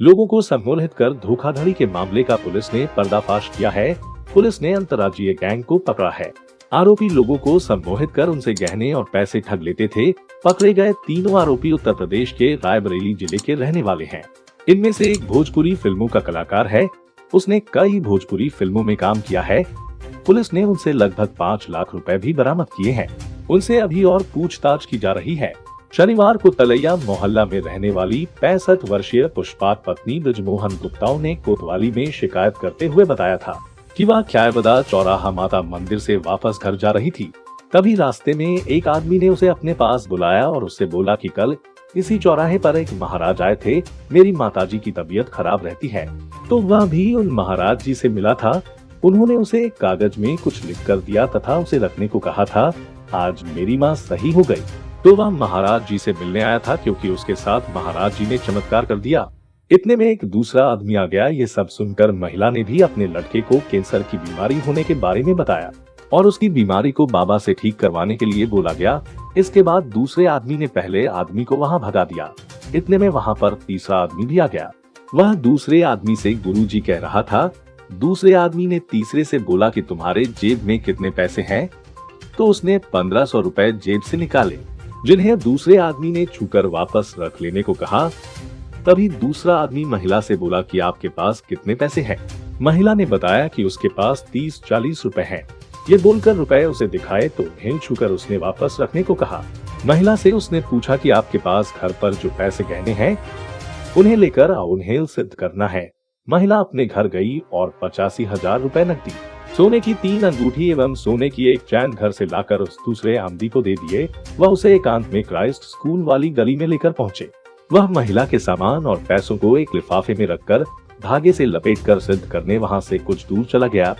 लोगों को सम्मोहित कर धोखाधड़ी के मामले का पुलिस ने पर्दाफाश किया है। पुलिस ने अंतर्राज्यीय गैंग को पकड़ा है। आरोपी लोगों को सम्मोहित कर उनसे गहने और पैसे ठग लेते थे। पकड़े गए तीनों आरोपी उत्तर प्रदेश के रायबरेली जिले के रहने वाले हैं। इनमें से एक भोजपुरी फिल्मों का कलाकार है। उसने कई भोजपुरी फिल्मों में काम किया है। पुलिस ने उनसे लगभग 5 लाख रुपए भी बरामद किए हैं। उनसे अभी और पूछताछ की जा रही है। शनिवार को तलैया मोहल्ला में रहने वाली 65 वर्षीय पुष्पात पत्नी ब्रजमोहन गुप्ता ने कोतवाली में शिकायत करते हुए बताया था कि वह ख्याबदा चौराहा माता मंदिर से वापस घर जा रही थी। तभी रास्ते में एक आदमी ने उसे अपने पास बुलाया और उससे बोला कि कल इसी चौराहे पर एक महाराज आए थे। मेरी माताजी की तबीयत खराब रहती है, तो वह भी उन महाराज जी से मिला था। उन्होंने उसे एक कागज में कुछ लिख कर दिया तथा उसे रखने को कहा था। आज मेरी माँ सही हो गई, तो वह महाराज जी से मिलने आया था, क्योंकि उसके साथ महाराज जी ने चमत्कार कर दिया। इतने में एक दूसरा आदमी आ गया। ये सब सुनकर महिला ने भी अपने लड़के को कैंसर की बीमारी होने के बारे में बताया और उसकी बीमारी को बाबा से ठीक करवाने के लिए बोला गया। इसके बाद दूसरे आदमी ने पहले आदमी को वहां भगा दिया। इतने में वहां पर तीसरा आदमी भी आ गया। वह दूसरे आदमी से गुरुजी कह रहा था। दूसरे आदमी ने तीसरे से बोला कि तुम्हारे जेब में कितने पैसे हैं? तो उसने 1500 रुपए जेब से निकाले, जिन्हें दूसरे आदमी ने छूकर वापस रख लेने को कहा। तभी दूसरा आदमी महिला से बोला कि आपके पास कितने पैसे हैं? महिला ने बताया कि उसके पास 30-40 रुपए हैं। ये बोलकर रुपए उसे दिखाए तो उन्हें छूकर उसने वापस रखने को कहा। महिला से उसने पूछा कि आपके पास घर पर जो पैसे गहने हैं उन्हें लेकर आओ, उन्हें सिद्ध करना है। महिला अपने घर गई और 85,000 रुपए नकदी, सोने की 3 अंगूठी एवं सोने की एक चैन घर से लाकर उस दूसरे आमदी को दे दिए। वह उसे एकांत में क्राइस्ट स्कूल वाली गली में लेकर पहुंचे। वह महिला के सामान और पैसों को एक लिफाफे में रखकर धागे से लपेटकर सिद्ध करने वहां से कुछ दूर चला गया।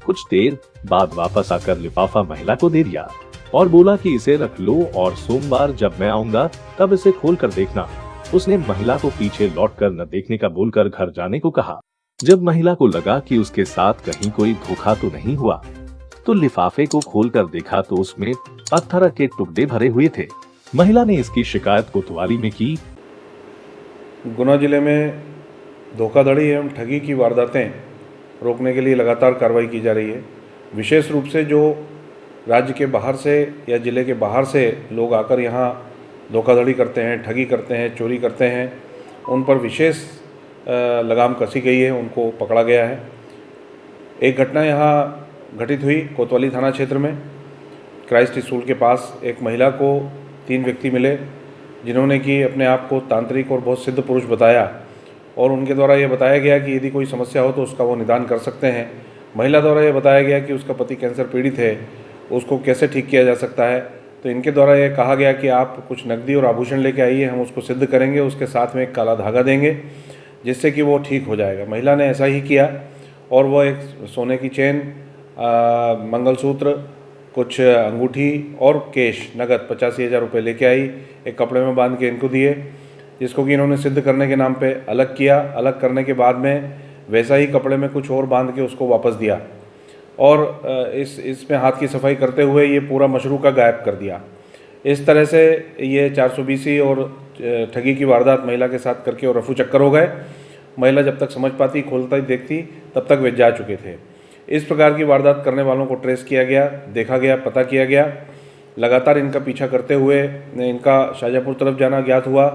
कुछ देर बाद वापस आकर लिफाफा महिला को दे दिया और बोला कि इसे रख लो और सोमवार जब मैं आऊंगा तब इसे खोल कर देखना। उसने महिला को पीछे लौटकर न देखने का बोलकर घर जाने को कहा। जब महिला को लगा कि उसके साथ कहीं कोई धोखा तो नहीं हुआ, तो लिफाफे को खोलकर देखा तो उसमें पत्थर के टुकड़े भरे हुए थे। महिला ने इसकी शिकायत कोतवाली में की। गुना जिले में धोखाधड़ी एवं ठगी की वारदातें रोकने के लिए लगातार कार्रवाई की जा रही है। विशेष रूप से जो राज्य के बाहर से या ज़िले के बाहर से लोग आकर यहाँ धोखाधड़ी करते हैं, ठगी करते हैं, चोरी करते हैं, उन पर विशेष लगाम कसी गई है, उनको पकड़ा गया है। एक घटना यहाँ घटित हुई कोतवाली थाना क्षेत्र में। क्राइस्ट स्कूल के पास एक महिला को 3 व्यक्ति मिले, जिन्होंने कि अपने आप को तांत्रिक और बहुत सिद्ध पुरुष बताया और उनके द्वारा यह बताया गया कि यदि कोई समस्या हो तो उसका वो निदान कर सकते हैं। महिला द्वारा यह बताया गया कि उसका पति कैंसर पीड़ित है, उसको कैसे ठीक किया जा सकता है। तो इनके द्वारा यह कहा गया कि आप कुछ नकदी और आभूषण लेके आइए, हम उसको सिद्ध करेंगे, उसके साथ में एक काला धागा देंगे जिससे कि वो ठीक हो जाएगा। महिला ने ऐसा ही किया और वह एक सोने की चेन, मंगलसूत्र, कुछ अंगूठी और कैश नगद 85,000 रुपये लेके आई। एक कपड़े में बांध के इनको दिए, जिसको कि इन्होंने सिद्ध करने के नाम पे अलग किया। अलग करने के बाद में वैसा ही कपड़े में कुछ और बांध के उसको वापस दिया और इसमें हाथ की सफाई करते हुए ये पूरा मशरू का गायब कर दिया। इस तरह से ये 420 और ठगी की वारदात महिला के साथ करके और रफू चक्कर हो गए। महिला जब तक समझ पाती, खोलता ही देखती, तब तक वे जा चुके थे। इस प्रकार की वारदात करने वालों को ट्रेस किया गया, देखा गया, पता किया गया। लगातार इनका पीछा करते हुए इनका शाहजहाँपुर तरफ जाना ज्ञात हुआ।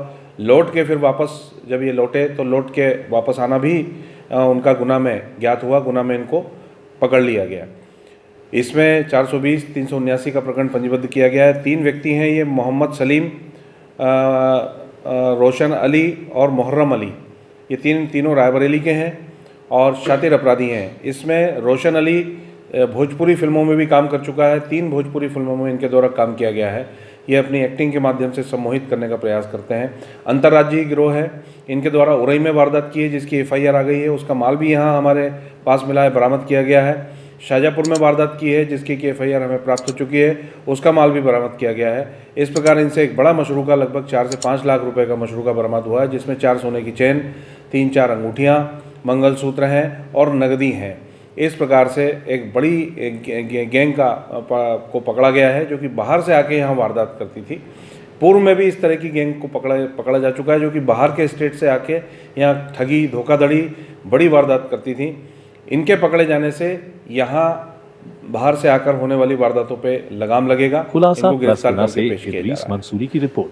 लौट के फिर वापस जब ये लौटे तो लौट के वापस आना भी उनका गुना में ज्ञात हुआ। गुना में इनको पकड़ लिया गया। इसमें 420, 379 का प्रकरण पंजीबद्ध किया गया है। 3 व्यक्ति हैं ये, मोहम्मद सलीम, रोशन अली और मुहर्रम अली। ये तीनों रायबरेली के हैं और शातिर अपराधी हैं। इसमें रोशन अली भोजपुरी फिल्मों में भी काम कर चुका है। 3 भोजपुरी फिल्मों में इनके द्वारा काम किया गया है। ये अपनी एक्टिंग के माध्यम से सम्मोहित करने का प्रयास करते हैं। अंतर्राज्यीय गिरोह है। इनके द्वारा उरई में वारदात की है, जिसकी FIR आ गई है। उसका माल भी यहाँ हमारे पास मिला है, बरामद किया गया है। शाहजहाँपुर में वारदात की है, जिसकी कि FIR हमें प्राप्त हो चुकी है, उसका माल भी बरामद किया गया है। इस प्रकार इनसे एक बड़ा मशरू का लगभग 4 से 5 लाख रुपए का मशरू का बरामद हुआ है, जिसमें 4 सोने की चेन, 3-4 अंगूठियाँ, मंगलसूत्र हैं और नगदी हैं। इस प्रकार से एक बड़ी गैंग को पकड़ा गया है, जो कि बाहर से आके यहाँ वारदात करती थी। पूर्व में भी इस तरह की गैंग को पकड़ा जा चुका है, जो कि बाहर के स्टेट से आके यहाँ ठगी धोखाधड़ी बड़ी वारदात करती थी। इनके पकड़े जाने से यहाँ बाहर से आकर होने वाली वारदातों पे लगाम लगेगा। खुलासा इनको गिरफ्तार प्लस करके पेश से किया जा इदरीस रहा है। मंसूरी की रिपोर्ट।